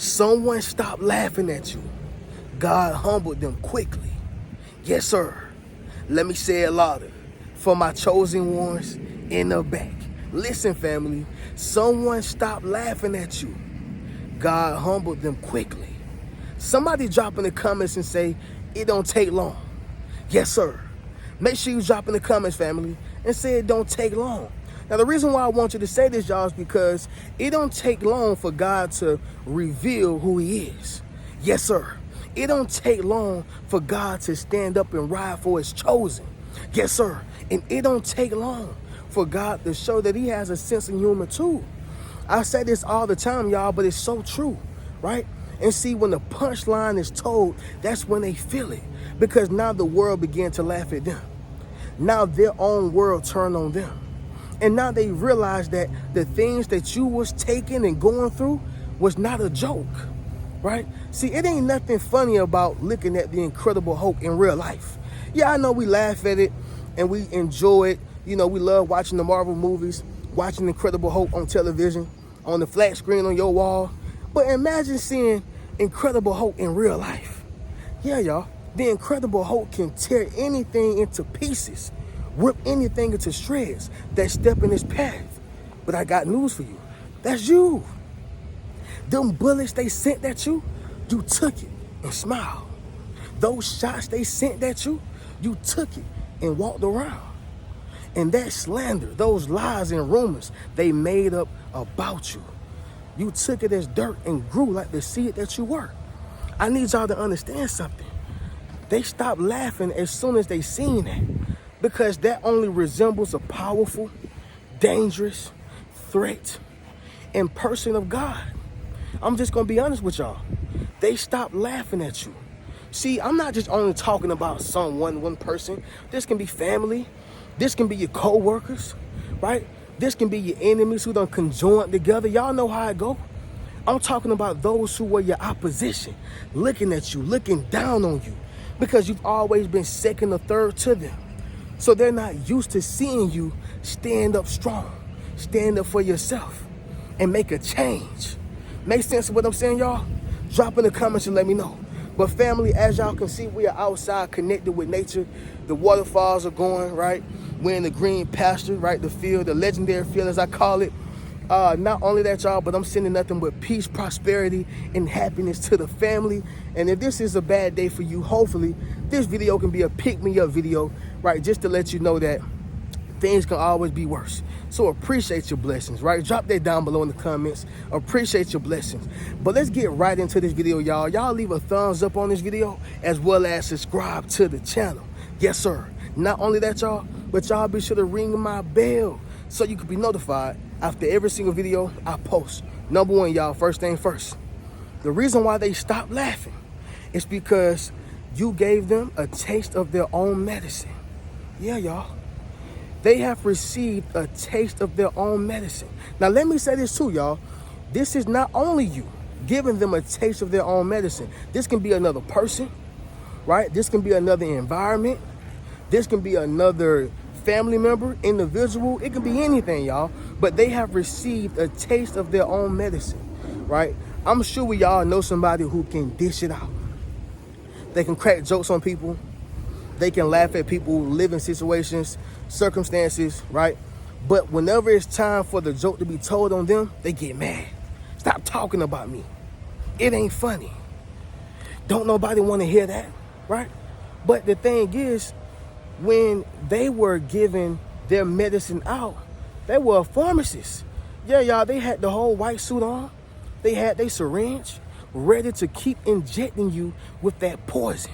Someone stopped laughing at you. God humbled them quickly. Yes, sir. Let me say it louder. For my chosen ones in the back. Listen, family. Someone stopped laughing at you. God humbled them quickly. Somebody drop in the comments and say, it don't take long. Yes, sir. Make sure you drop in the comments, family, and say it don't take long. Now, the reason why I want you to say this, y'all, is because it don't take long for God to reveal who he is. Yes, sir. It don't take long for God to stand up and ride for his chosen. Yes, sir. And it don't take long for God to show that he has a sense of humor too. I say this all the time, y'all, but it's so true, right? And see, when the punchline is told, that's when they feel it. Because now the world began to laugh at them. Now their own world turned on them. And now they realize that the things that you was taking and going through was not a joke, right? See, it ain't nothing funny about looking at the Incredible Hulk in real life. Yeah, I know we laugh at it and we enjoy it. You know, we love watching the Marvel movies, watching Incredible Hulk on television, on the flat screen on your wall. But imagine seeing Incredible Hulk in real life. Yeah, y'all. The Incredible Hulk can tear anything into pieces, rip anything into shreds that step in his path. But I got news for you. That's you. Them bullets they sent at you, you took it and smiled. Those shots they sent at you, you took it and walked around. And that slander, those lies and rumors they made up about you, you took it as dirt and grew like the seed that you were. I need y'all to understand something. They stopped laughing as soon as they seen that, because that only resembles a powerful, dangerous threat and person of God. I'm just gonna be honest with y'all. They stopped laughing at you. See, I'm not just only talking about one person. This can be family. This can be your co-workers, right? This can be your enemies who done conjoined together. Y'all know how it go. I'm talking about those who were your opposition, looking at you, looking down on you, because you've always been second or third to them. So they're not used to seeing you stand up strong, stand up for yourself, and make a change. Make sense of what I'm saying, y'all? Drop in the comments and let me know. But family, as y'all can see, we are outside connected with nature. The waterfalls are going, right? We're in the green pasture, right? The field, the legendary field, as I call it. Not only that, y'all, but I'm sending nothing but peace, prosperity, and happiness to the family. And if this is a bad day for you, hopefully this video can be a pick-me-up video, right? Just to let you know that things can always be worse. So appreciate your blessings, right? Drop that down below in the comments. Appreciate your blessings. But let's get right into this video, y'all. Y'all leave a thumbs up on this video, as well as subscribe to the channel. Yes, sir. Not only that, y'all, but y'all be sure to ring my bell so you can be notified after every single video I post. Number one, y'all, first thing first. The reason why they stopped laughing is because you gave them a taste of their own medicine. Yeah, y'all. They have received a taste of their own medicine. Now, let me say this too, y'all. This is not only you giving them a taste of their own medicine. This can be another person, right? This can be another environment. This can be another family member, individual. It can be anything, y'all. But they have received a taste of their own medicine, right? I'm sure we all know somebody who can dish it out. They can crack jokes on people. They can laugh at people, living situations, circumstances, right? But whenever it's time for the joke to be told on them, they get mad. Stop talking about me. It ain't funny. Don't nobody want to hear that, right? But the thing is, when they were giving their medicine out, they were a pharmacist. Yeah, y'all, they had the whole white suit on. They had their syringe ready to keep injecting you with that poison.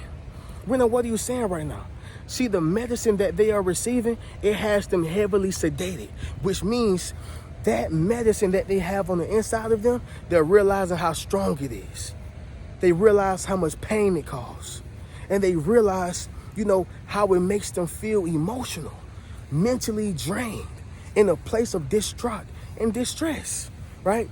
Rena, what are you saying right now? See, the medicine that they are receiving, it has them heavily sedated, which means that medicine that they have on the inside of them, they're realizing how strong it is. They realize how much pain it causes. And they realize, you know, how it makes them feel emotional, mentally drained, in a place of distraught and distress, right?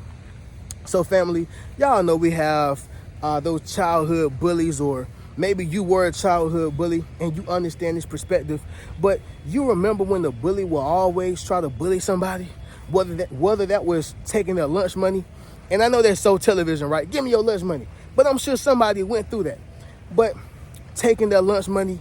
So family, y'all know we have those childhood bullies, or maybe you were a childhood bully and you understand this perspective, but you remember when the bully will always try to bully somebody, whether that was taking their lunch money, And I know that's so television, right? Give me your lunch money. But I'm sure somebody went through that. But taking their lunch money,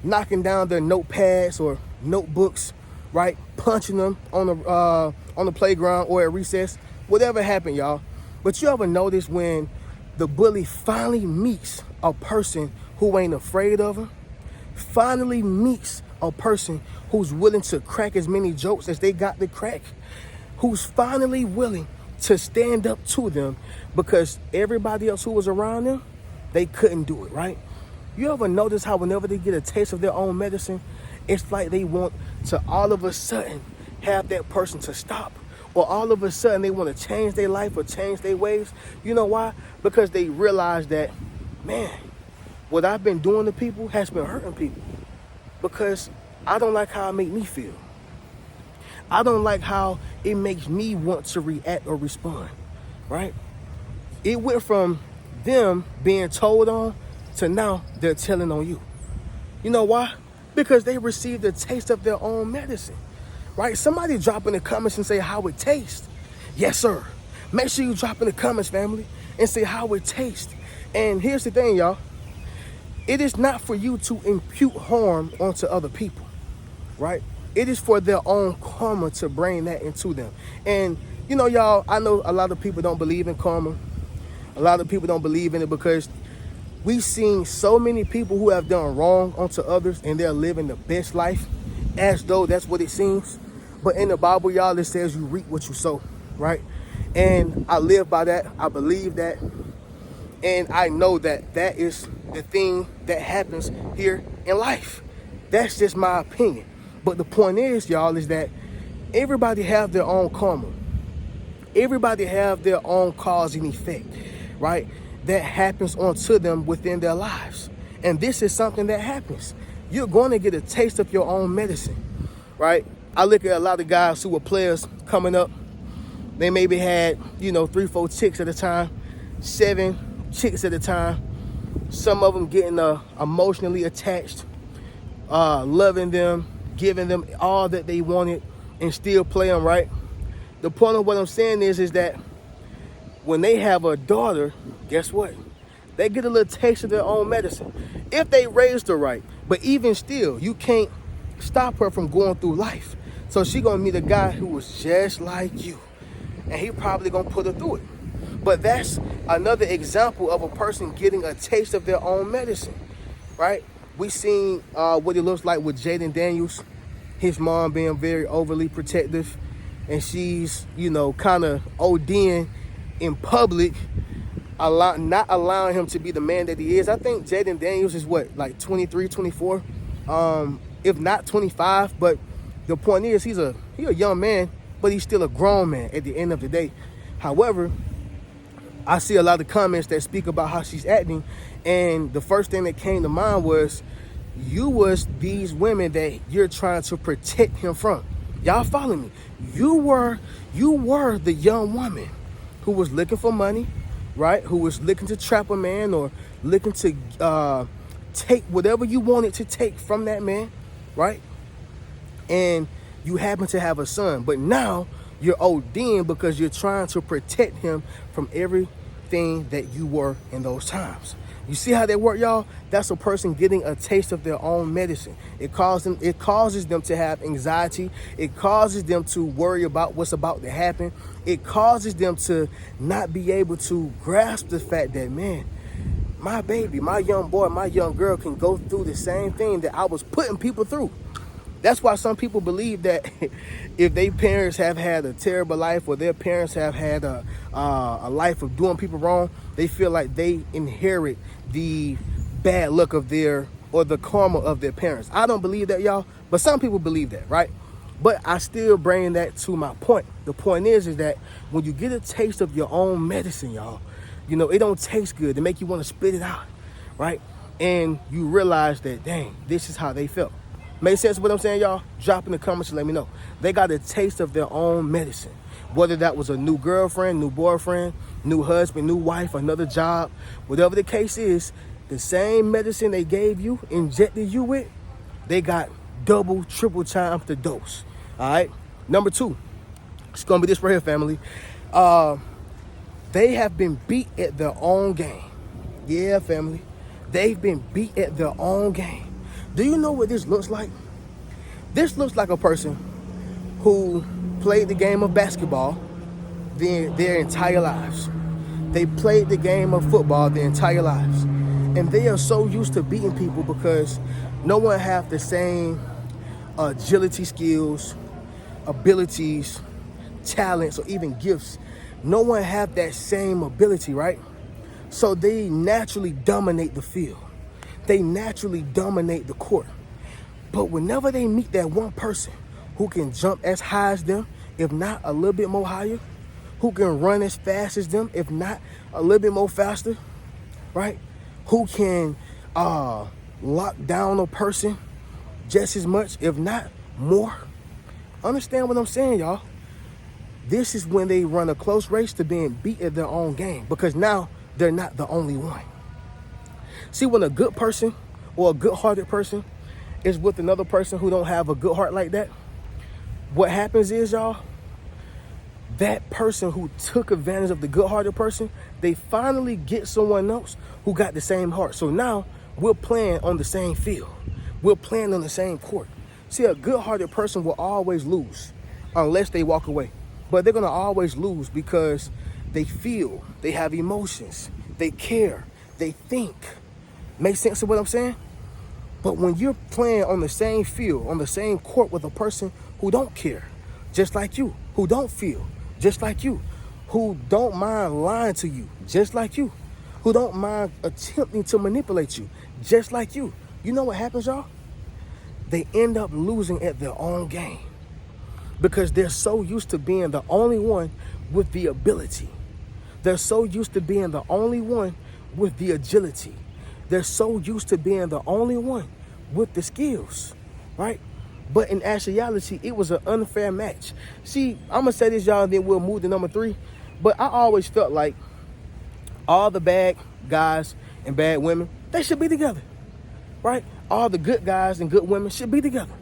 knocking down their notepads or notebooks, right? Punching them on the playground or at recess, whatever happened, y'all. But you ever notice when the bully finally meets a person who ain't afraid of him, finally meets a person who's willing to crack as many jokes as they got to crack, who's finally willing to stand up to them because everybody else who was around them, they couldn't do it, right? You ever notice how whenever they get a taste of their own medicine, it's like they want to all of a sudden have that person to stop, or all of a sudden they want to change their life or change their ways? You know why? Because they realize that, man, what I've been doing to people has been hurting people, because I don't like how it make me feel. I don't like how it makes me want to react or respond, right? It went from them being told on to now they're telling on you. You know why? Because they received a taste of their own medicine, right? Somebody drop in the comments and say how it tastes. Yes, sir. Make sure you drop in the comments, family, and say how it tastes. And here's the thing, y'all. It is not for you to impute harm onto other people, right? It is for their own karma to bring that into them. And, you know, y'all, I know a lot of people don't believe in karma. A lot of people don't believe in it because we've seen so many people who have done wrong onto others and they're living the best life as though that's what it seems. But in the Bible, y'all, it says you reap what you sow, right? And I live by that. I believe that. And I know that that is the thing that happens here in life. That's just my opinion. But the point is, y'all, is that everybody have their own karma. Everybody have their own cause and effect, right? That happens onto them within their lives. And this is something that happens. You're going to get a taste of your own medicine, right? I look at a lot of guys who were players coming up. They maybe had, 3-4 chicks at a time, 7 chicks at a time. Some of them getting emotionally attached, loving them, giving them all that they wanted, and still play them, right? The point of what I'm saying is that when they have a daughter, guess what? They get a little taste of their own medicine if they raised her right. But even still, you can't stop her from going through life. So she gonna meet a guy who was just like you, and he probably gonna put her through it. But that's another example of a person getting a taste of their own medicine, right? We seen what it looks like with Jaden Daniels, his mom being very overly protective, and she's, kind of ODing in public, not allowing him to be the man that he is. I think Jaden Daniels is like 23, 24, if not 25. But the point is, he's a young man, but he's still a grown man at the end of the day. However, I see a lot of comments that speak about how she's acting, and the first thing that came to mind was, you was these women that you're trying to protect him from. Y'all follow me? You were the young woman who was looking for money, right? Who was looking to trap a man or looking to take whatever you wanted to take from that man, right? And you happen to have a son, but now you're ODing because you're trying to protect him from everything that you were in those times. You see how that work, y'all? That's a person getting a taste of their own medicine. It causes them to have anxiety. It causes them to worry about what's about to happen. It causes them to not be able to grasp the fact that, man, my baby, my young boy, my young girl can go through the same thing that I was putting people through. That's why some people believe that if their parents have had a terrible life, or their parents have had a life of doing people wrong, they feel like they inherit the bad luck of or the karma of their parents. I don't believe that, y'all, but some people believe that, right? But I still bring that to my point. The point is that when you get a taste of your own medicine, y'all, it don't taste good. It make you want to spit it out, right? And you realize that, dang, this is how they felt. Make sense what I'm saying, y'all? Drop in the comments and let me know. They got a taste of their own medicine. Whether that was a new girlfriend, new boyfriend, new husband, new wife, another job, whatever the case is, the same medicine they gave you, injected you with, they got double, triple times the dose. All right? Number 2, it's going to be this right here, family. They have been beat at their own game. Yeah, family. They've been beat at their own game. Do you know what this looks like? This looks like a person who played the game of basketball their entire lives. They played the game of football their entire lives. And they are so used to beating people because no one have the same agility skills, abilities, talents, or even gifts. No one have that same ability, right? So they naturally dominate the field. They naturally dominate the court. But whenever they meet that one person who can jump as high as them, if not a little bit more higher, who can run as fast as them, if not a little bit more faster, right? Who can lock down a person just as much, if not more. Understand what I'm saying, y'all? This is when they run a close race to being beat at their own game, because now they're not the only one. See, when a good person or a good-hearted person is with another person who don't have a good heart like that, what happens is, y'all, that person who took advantage of the good-hearted person, they finally get someone else who got the same heart. So now we're playing on the same field. We're playing on the same court. See, a good-hearted person will always lose unless they walk away. But they're going to always lose because they feel, they have emotions, they care, they think. Make sense of what I'm saying? But when you're playing on the same field, on the same court with a person who don't care, just like you, who don't feel, just like you, who don't mind lying to you, just like you, who don't mind attempting to manipulate you, just like you, you know what happens, y'all? They end up losing at their own game because they're so used to being the only one with the ability. They're so used to being the only one with the agility. They're so used to being the only one with the skills, right? But in actuality, it was an unfair match. See, I'm going to say this, y'all, and then we'll move to number 3. But I always felt like all the bad guys and bad women, they should be together, right? All the good guys and good women should be together.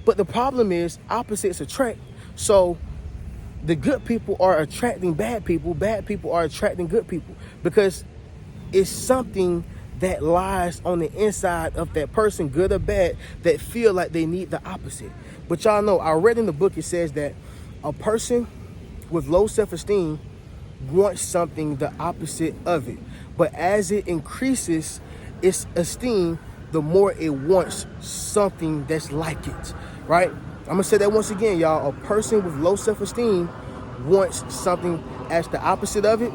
But the problem is opposites attract. So the good people are attracting bad people are attracting good people, because it's something that lies on the inside of that person, good or bad, that feel like they need the opposite. But y'all know, I read in the book, it says that a person with low self-esteem wants something the opposite of it. But as it increases its esteem, the more it wants something that's like it, right? I'm gonna say that once again, y'all. A person with low self-esteem wants something as the opposite of it,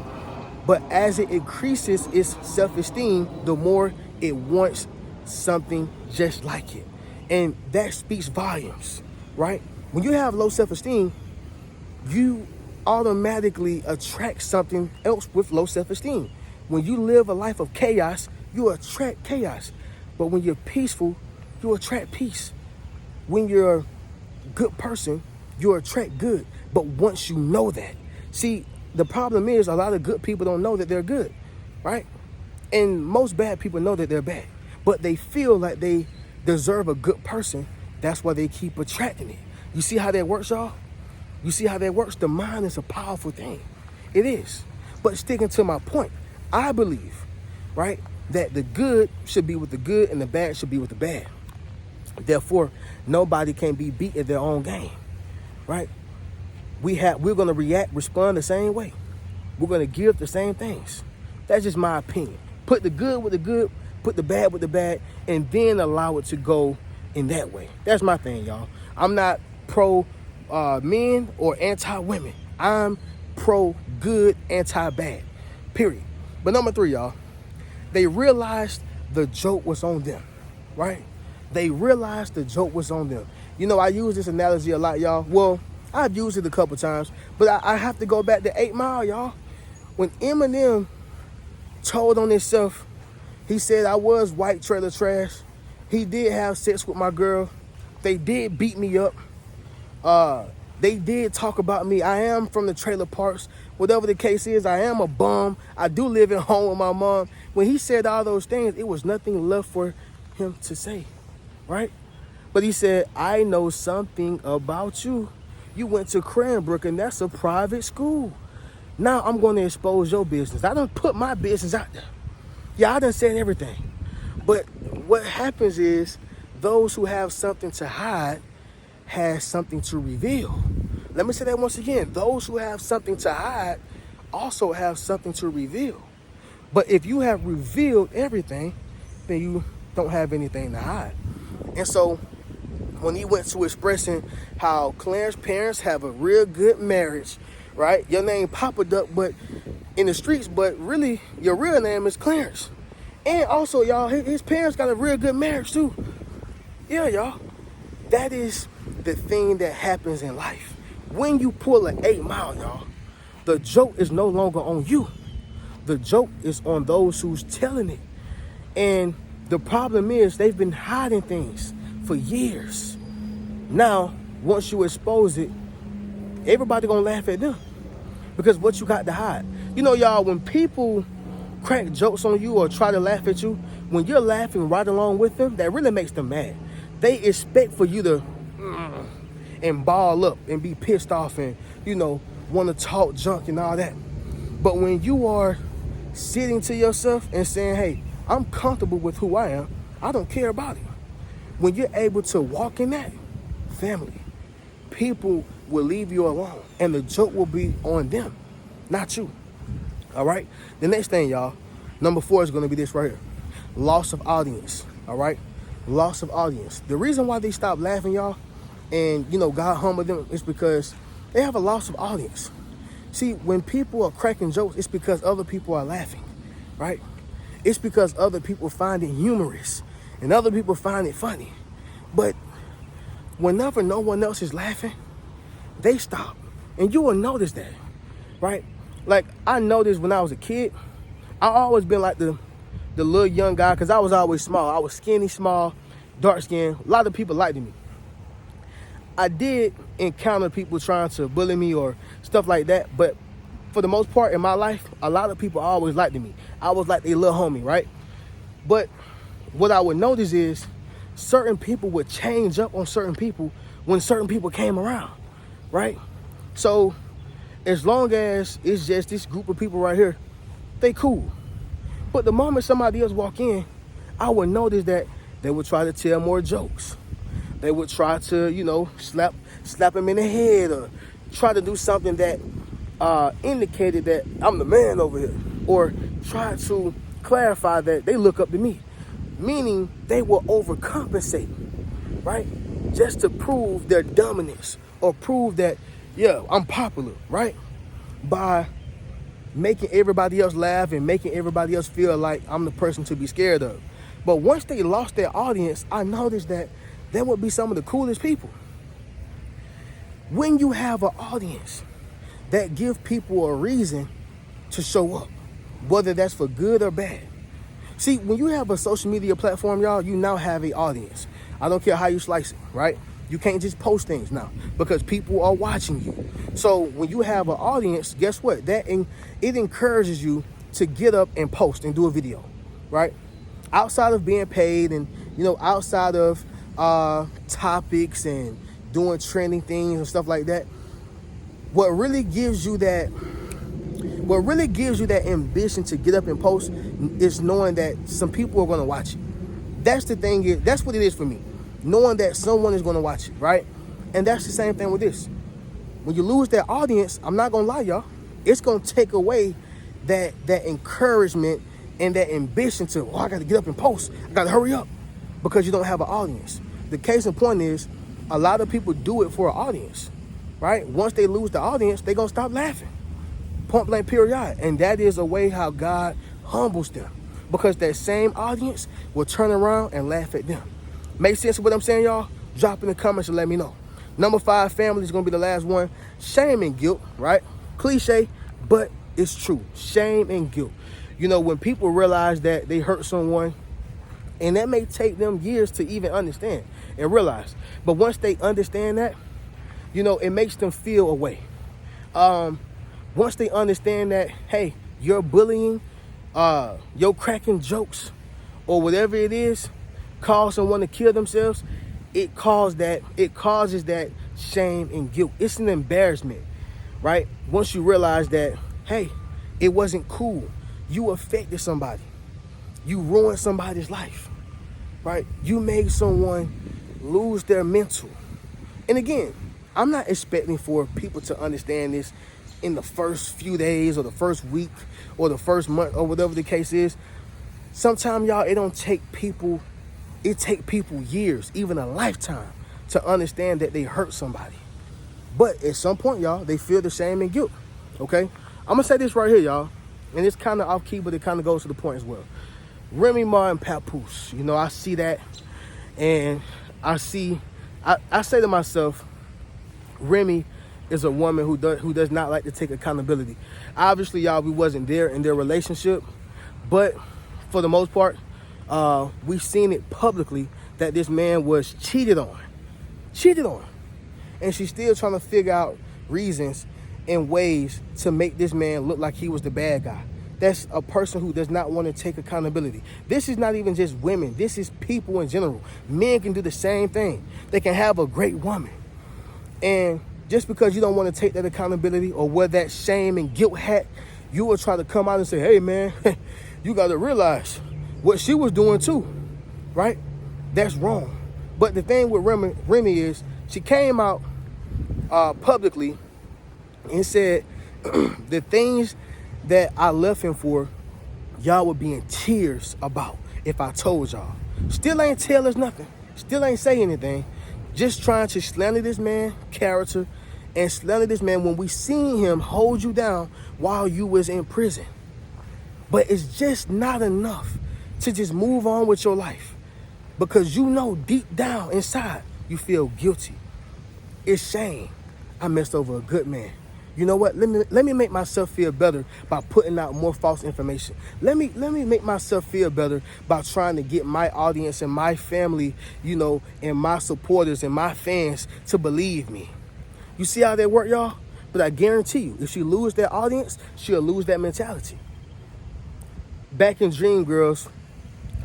but as it increases its self-esteem, the more it wants something just like it. And that speaks volumes, right? When you have low self-esteem, you automatically attract something else with low self-esteem. When you live a life of chaos, you attract chaos. But when you're peaceful, you attract peace. When you're a good person, you attract good. But once you know that, see, the problem is a lot of good people don't know that they're good, right? And most bad people know that they're bad, but they feel like they deserve a good person. That's why they keep attracting it. You see how that works, y'all? You see how that works? The mind is a powerful thing. It is. But sticking to my point, I believe, right, that the good should be with the good and the bad should be with the bad. Therefore, nobody can be beat at their own game, right? We're going to respond the same way. We're going to give the same things. That's just my opinion. Put the good with the good, put the bad with the bad, and then allow it to go in that way. That's my thing, y'all. I'm not pro men or anti-women. I'm pro good, anti-bad, period. But number 3, y'all, they realized the joke was on them, right? They realized the joke was on them. You know, I use this analogy a lot, y'all. Well, I've used it a couple times, but I have to go back to 8 Mile, y'all. When Eminem told on himself, he said, I was white trailer trash. He did have sex with my girl. They did beat me up. They did talk about me. I am from the trailer parks. Whatever the case is, I am a bum. I do live at home with my mom. When he said all those things, it was nothing left for him to say, right? But he said, I know something about you. You went to Cranbrook, and that's a private school. Now I'm going to expose your business. I done put my business out there. Yeah, I done said everything. But what happens is those who have something to hide has something to reveal. Let me say that once again. Those who have something to hide also have something to reveal. But if you have revealed everything, then you don't have anything to hide. And so when he went to expressing how Clarence parents have a real good marriage, right? Your name Papa Duck, but in the streets, but really your real name is Clarence. And also, y'all, his parents got a real good marriage too. Yeah, y'all. That is the thing that happens in life. When you pull an 8 Mile, y'all, the joke is no longer on you. The joke is on those who's telling it. And the problem is they've been hiding things for years. Now, once you expose it, everybody gonna laugh at them because what you got to hide. You know, y'all, when people crack jokes on you or try to laugh at you, when you're laughing right along with them, that really makes them mad. They expect for you to and ball up and be pissed off and, want to talk junk and all that. But when you are sitting to yourself and saying, hey, I'm comfortable with who I am, I don't care about it. When you're able to walk in that, family, people will leave you alone and the joke will be on them, not you. All right? The next thing, y'all, number 4 is going to be this right here. Loss of audience. All right? Loss of audience. The reason why they stop laughing, y'all, and, God humbled them is because they have a loss of audience. See, when people are cracking jokes, it's because other people are laughing, right? It's because other people find it humorous and other people find it funny. But whenever no one else is laughing, they stop. And you will notice that, right? Like, I noticed when I was a kid, I always been like the little young guy because I was always small. I was skinny, small, dark skinned. A lot of people liked me. I did encounter people trying to bully me or stuff like that, but for the most part in my life, a lot of people always liked me. I was like their little homie, right? But what I would notice is certain people would change up on certain people when certain people came around, right? So as long as it's just this group of people right here, they cool. But the moment somebody else walk in, I would notice that they would try to tell more jokes. They would try to, slap him in the head or try to do something that indicated that I'm the man over here, or try to clarify that they look up to me, meaning they will overcompensate, right? Just to prove their dominance or prove that, yeah, I'm popular, right? By making everybody else laugh and making everybody else feel like I'm the person to be scared of. But once they lost their audience, I noticed that they would be some of the coolest people. When you have an audience that give people a reason to show up, whether that's for good or bad. See, when you have a social media platform, y'all, you now have an audience. I don't care how you slice it, right? You can't just post things now because people are watching you. So when you have an audience, guess what? It encourages you to get up and post and do a video, right? Outside of being paid and, outside of topics and doing trending things and stuff like that, what really gives you that ambition to get up and post is knowing that some people are going to watch it. That's what it is for me. Knowing that someone is going to watch it, right? And that's the same thing with this. When you lose that audience, I'm not going to lie, y'all, it's going to take away that encouragement and that ambition to, I got to get up and post. I got to hurry up because you don't have an audience. The case in point is a lot of people do it for an audience, right? Once they lose the audience, they're going to stop laughing. Point blank period. And that is a way how God humbles them, because that same audience will turn around and laugh at them. Make sense of what I'm saying, y'all? Drop in the comments and let me know. Number 5, family, is going to be the last one. Shame and guilt, right? Cliche, but it's true. Shame and guilt. When people realize that they hurt someone, and that may take them years to even understand and realize. But once they understand that, it makes them feel a way. Once they understand that, hey, you're bullying, you're cracking jokes, or whatever it is, cause someone to kill themselves, it causes that shame and guilt. It's an embarrassment, right? Once you realize that hey, it wasn't cool. You affected somebody. You ruined somebody's life, right? You made someone lose their mental. And again, I'm not expecting for people to understand this in the first few days or the first week or the first month or whatever the case is. Sometimes, y'all, it take people years, even a lifetime, to understand that they hurt somebody. But at some point, y'all, they feel the shame and guilt, okay? I'm gonna say this right here, y'all, and it's kind of off key, but it kind of goes to the point as well. Remy Ma and Papoose, you know, I see that, and I say to myself, Remy is a woman who does not like to take accountability. Obviously, y'all, we wasn't there in their relationship, but for the most part, we've seen it publicly that this man was cheated on. And she's still trying to figure out reasons and ways to make this man look like he was the bad guy. That's a person who does not want to take accountability. This is not even just women. This is people in general. Men can do the same thing. They can have a great woman. And just because you don't want to take that accountability or wear that shame and guilt hat, you will try to come out and say, hey, man, you got to realize what she was doing too, right? That's wrong. But the thing with Remy is she came out publicly and said the things that I left him for, y'all would be in tears about if I told y'all. Still ain't tell us nothing. Still ain't say anything. Just trying to slander this man's character and slander this man when we seen him hold you down while you was in prison. But it's just not enough to just move on with your life, because you know deep down inside you feel guilty. It's shame. I messed over a good man. You know what? Let me make myself feel better by putting out more false information. Let me make myself feel better by trying to get my audience and my family, you know, and my supporters and my fans to believe me. You see how that work, y'all? But I guarantee you, if she lose that audience, she'll lose that mentality. Back in Dreamgirls,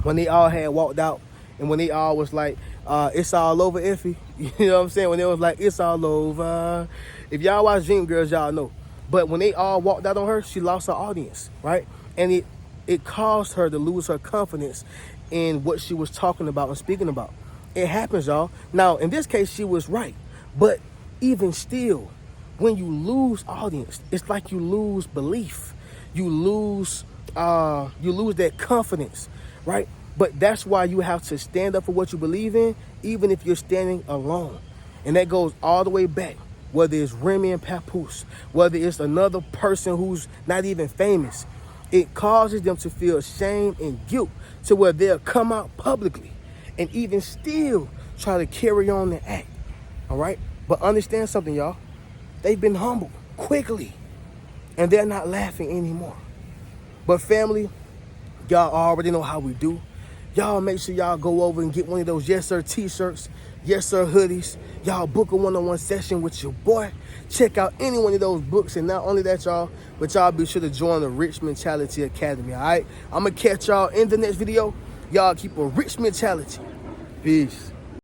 when they all had walked out and when they all was like, it's all over, Effie. You know what I'm saying? When they was like, it's all over. If y'all watch Dreamgirls, y'all know. But when they all walked out on her, she lost her audience, right? And it caused her to lose her confidence in what she was talking about and speaking about. It happens, y'all. Now, in this case, she was right. But even still, when you lose audience, it's like you lose belief. You lose that confidence, right? But that's why you have to stand up for what you believe in, even if you're standing alone. And that goes all the way back, whether it's Remy and Papoose, whether it's another person who's not even famous. It causes them to feel shame and guilt to where they'll come out publicly and even still try to carry on the act, all right? But understand something, y'all. They've been humbled quickly, and they're not laughing anymore. But family, y'all already know how we do. Y'all make sure y'all go over and get one of those Yes Sir t-shirts, Yes Sir hoodies. Y'all book a one-on-one session with your boy. Check out any one of those books. And not only that, y'all, but y'all be sure to join the Rich Mentality Academy, all right? I'm going to catch y'all in the next video. Y'all keep a rich mentality. Peace.